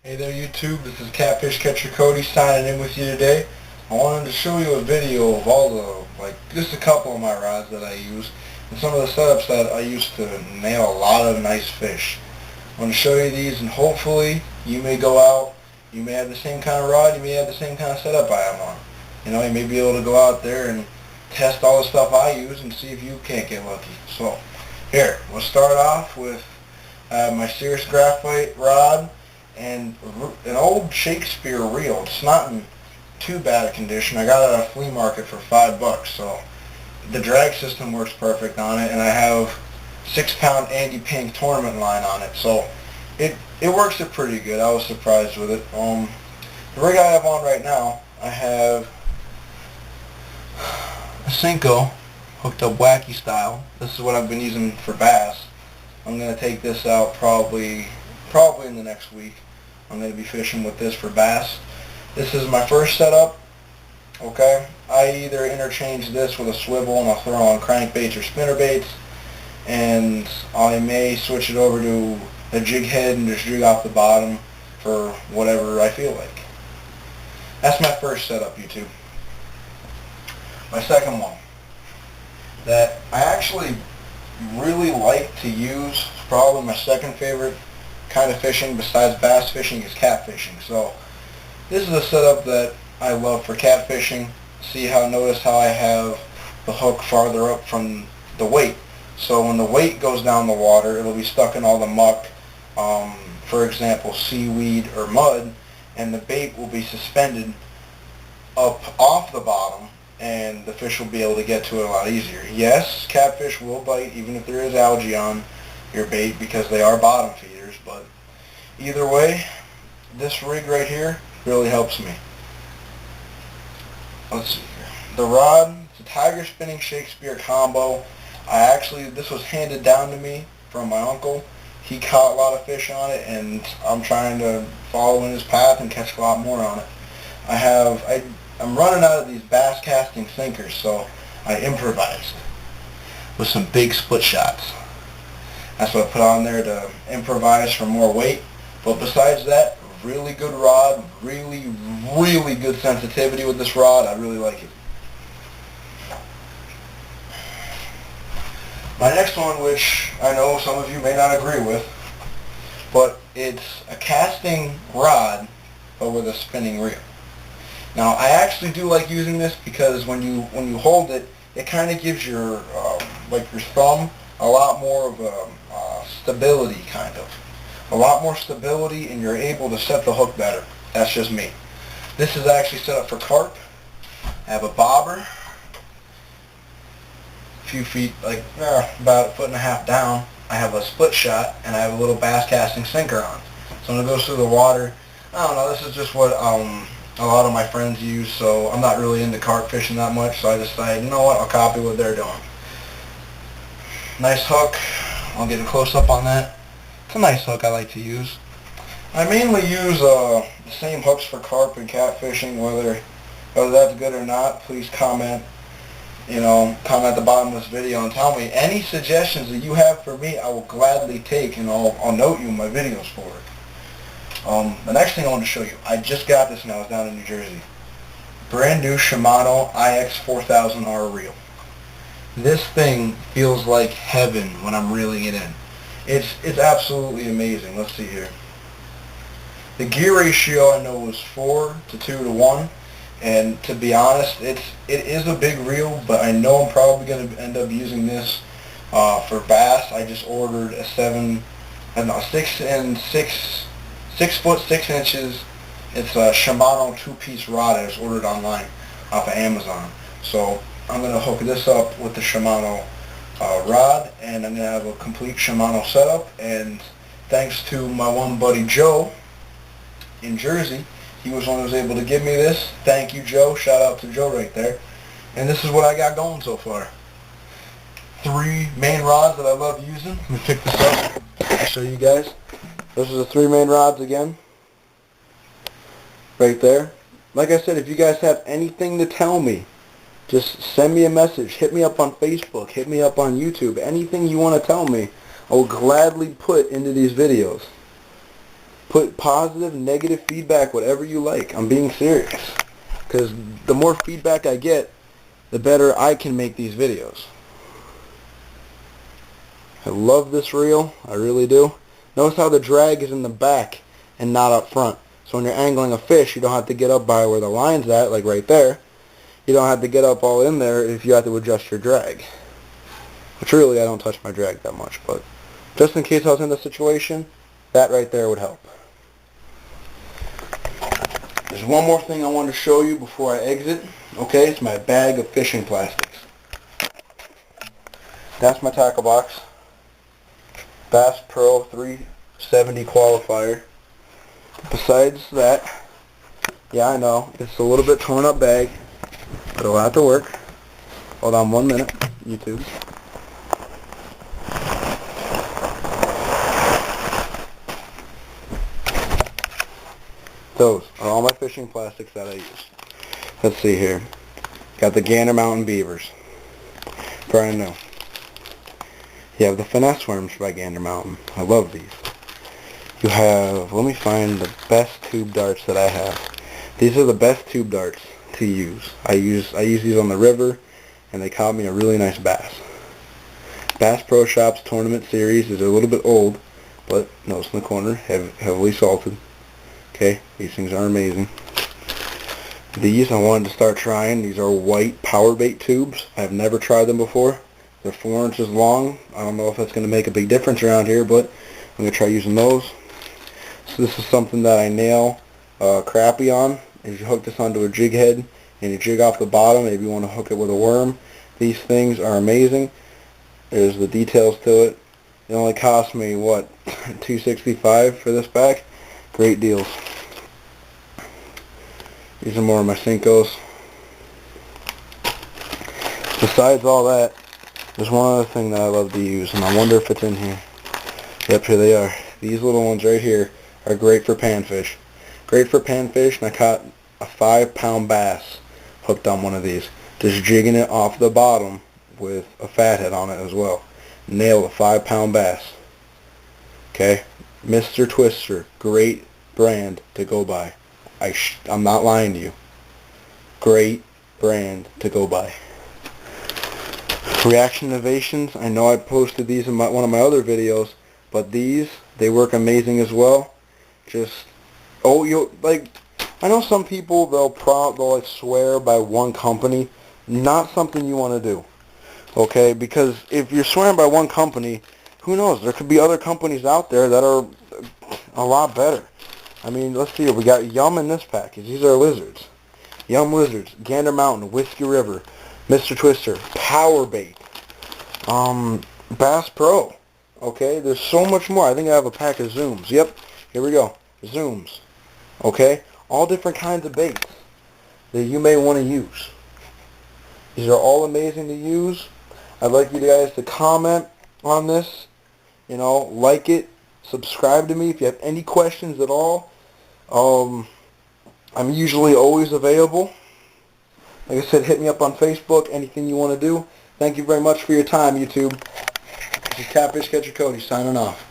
Hey there YouTube, this is Catfish Catcher Cody signing in with you today. I wanted to show you a video of all the, just a couple of my rods that I use and some of the setups that I use to nail a lot of nice fish. I want to show you these and hopefully you may go out, you may have the same kind of rod, you may have the same kind of setup I am on. You know, you may be able to go out there and test all the stuff I use and see if you can't get lucky. So, here, we'll start off with my Cirrus Graphite rod and an old Shakespeare reel. It's not in too bad a condition. I got it at a flea market for $5, so the drag system works perfect on it, and I have 6-pound Andy Pink tournament line on it, so it works it pretty good. I was surprised with it. The rig I have on right now, I have a Senko hooked up wacky style. This is what I've been using for bass. I'm going to take this out probably in the next week. I'm going to be fishing with this for bass. This is my first setup. Okay, I either interchange this with a swivel and I'll throw on crankbaits or spinnerbaits, and I may switch it over to a jig head and just jig off the bottom for whatever I feel like. That's my first setup, YouTube. My second one that I actually really like to use, probably my second favorite kind of fishing besides bass fishing, is catfishing. So this is a setup that I love for catfishing. Notice how I have the hook farther up from the weight. So when the weight goes down the water, it'll be stuck in all the muck, for example, seaweed or mud, and the bait will be suspended up off the bottom, and the fish will be able to get to it a lot easier. Yes, catfish will bite even if there is algae on your bait because they are bottom feeders, but either way, this rig right here really helps me. Let's see here. The rod, it's a Tiger Spinning Shakespeare combo. This was handed down to me from my uncle. He caught a lot of fish on it, and I'm trying to follow in his path and catch a lot more on it. I'm running out of these bass casting sinkers, so I improvised with some big split shots. That's what I put on there to improvise for more weight. But besides that, really good rod, really, really good sensitivity with this rod. I really like it. My next one, which I know some of you may not agree with, but it's a casting rod, but with a spinning reel. Now, I actually do like using this because when you hold it, it kind of gives your thumb a lot more of a stability, a lot more stability, and you're able to set the hook better. That's just me. This is actually set up for carp. I have a bobber, a few feet, about 1.5 feet down. I have a split shot, and I have a little bass casting sinker on. So when it goes through the water, I don't know, this is just what a lot of my friends use, so I'm not really into carp fishing that much, so I decided, you know what, I'll copy what they're doing. Nice hook. I'll get a close-up on that. It's a nice hook I like to use. I mainly use the same hooks for carp and catfishing. Whether that's good or not, please comment. Comment at the bottom of this video and tell me any suggestions that you have for me. I will gladly take, and I'll note you in my videos for it. The next thing I want to show you, I just got this when I was down in New Jersey. Brand new Shimano IX4000R reel. This thing feels like heaven when I'm reeling it in. It's absolutely amazing. Let's see here. The gear ratio I know was 4 to 2 to 1, and to be honest, it is a big reel, but I know I'm probably going to end up using this for bass. I just ordered a 6 foot 6 inches. It's a Shimano 2-piece rod. I just ordered online off of Amazon. So I'm going to hook this up with the Shimano rod, and I'm going to have a complete Shimano setup. And thanks to my one buddy Joe in Jersey, he was one who was able to give me this. Thank you, Joe. Shout out to Joe right there. And this is what I got going so far. 3 main rods that I love using. Let me pick this up. I'll show you guys. Those are the 3 main rods again. Right there. Like I said, if you guys have anything to tell me, just send me a message. Hit me up on Facebook. Hit me up on YouTube. Anything you want to tell me, I will gladly put into these videos. Put positive, negative feedback, whatever you like. I'm being serious. Because the more feedback I get, the better I can make these videos. I love this reel. I really do. Notice how the drag is in the back and not up front. So when you're angling a fish, you don't have to get up by where the line's at, like right there. You don't have to get up all in there if you have to adjust your drag. Which really, I don't touch my drag that much, but just in case I was in the situation, that right there would help. There's one more thing I want to show you before I exit. Okay, it's my bag of fishing plastics. That's my tackle box. Bass Pro 370 qualifier. Besides that, yeah, I know, it's a little bit torn up bag, but it'll have to work. Hold on 1 minute, YouTube. Those are all my fishing plastics that I use. Let's see here. Got the Gander Mountain Beavers. Brand new. You have the Finesse Worms by Gander Mountain. I love these. You have, let me find the best tube darts that I have. These are the best tube darts to use. I use these on the river, and they caught me a really nice bass. Bass Pro Shops Tournament Series is a little bit old, but notice in the corner, heavily salted. Okay, these things are amazing. These I wanted to start trying. These are white power bait tubes. I've never tried them before. They're 4 inches long. I don't know if that's going to make a big difference around here, but I'm going to try using those. So this is something that I nail crappie on. If you hook this onto a jig head and you jig off the bottom, maybe you want to hook it with a worm, these things are amazing. There's the details to it. It only cost me, what, $265 for this pack? Great deals. These are more of my Senkos. Besides all that, there's one other thing that I love to use, and I wonder if it's in here. Yep, here they are. These little ones right here are great for panfish. Great for panfish, and I caught a 5-pound bass hooked on one of these. Just jigging it off the bottom with a fathead on it as well. Nailed a 5-pound bass. Okay? Mr. Twister, great brand to go by. I'm not lying to you. Great brand to go by. Reaction Innovations, I know I posted these in one of my other videos, but these, they work amazing as well. Just, I know some people, they'll like swear by one company. Not something you want to do. Okay, because if you're swearing by one company, who knows? There could be other companies out there that are a lot better. I mean, let's see. We got Yum in this package. These are lizards. Yum Lizards, Gander Mountain, Whiskey River, Mr. Twister, Power Bait, Bass Pro. Okay, there's so much more. I think I have a pack of Zooms. Yep, here we go. Zooms. Okay, all different kinds of baits that you may want to use. These are all amazing to use. I'd like you guys to comment on this. You know, like it, subscribe to me if you have any questions at all. I'm usually always available. Like I said, hit me up on Facebook, anything you want to do. Thank you very much for your time, YouTube. This is Catfish Catcher Cody signing off.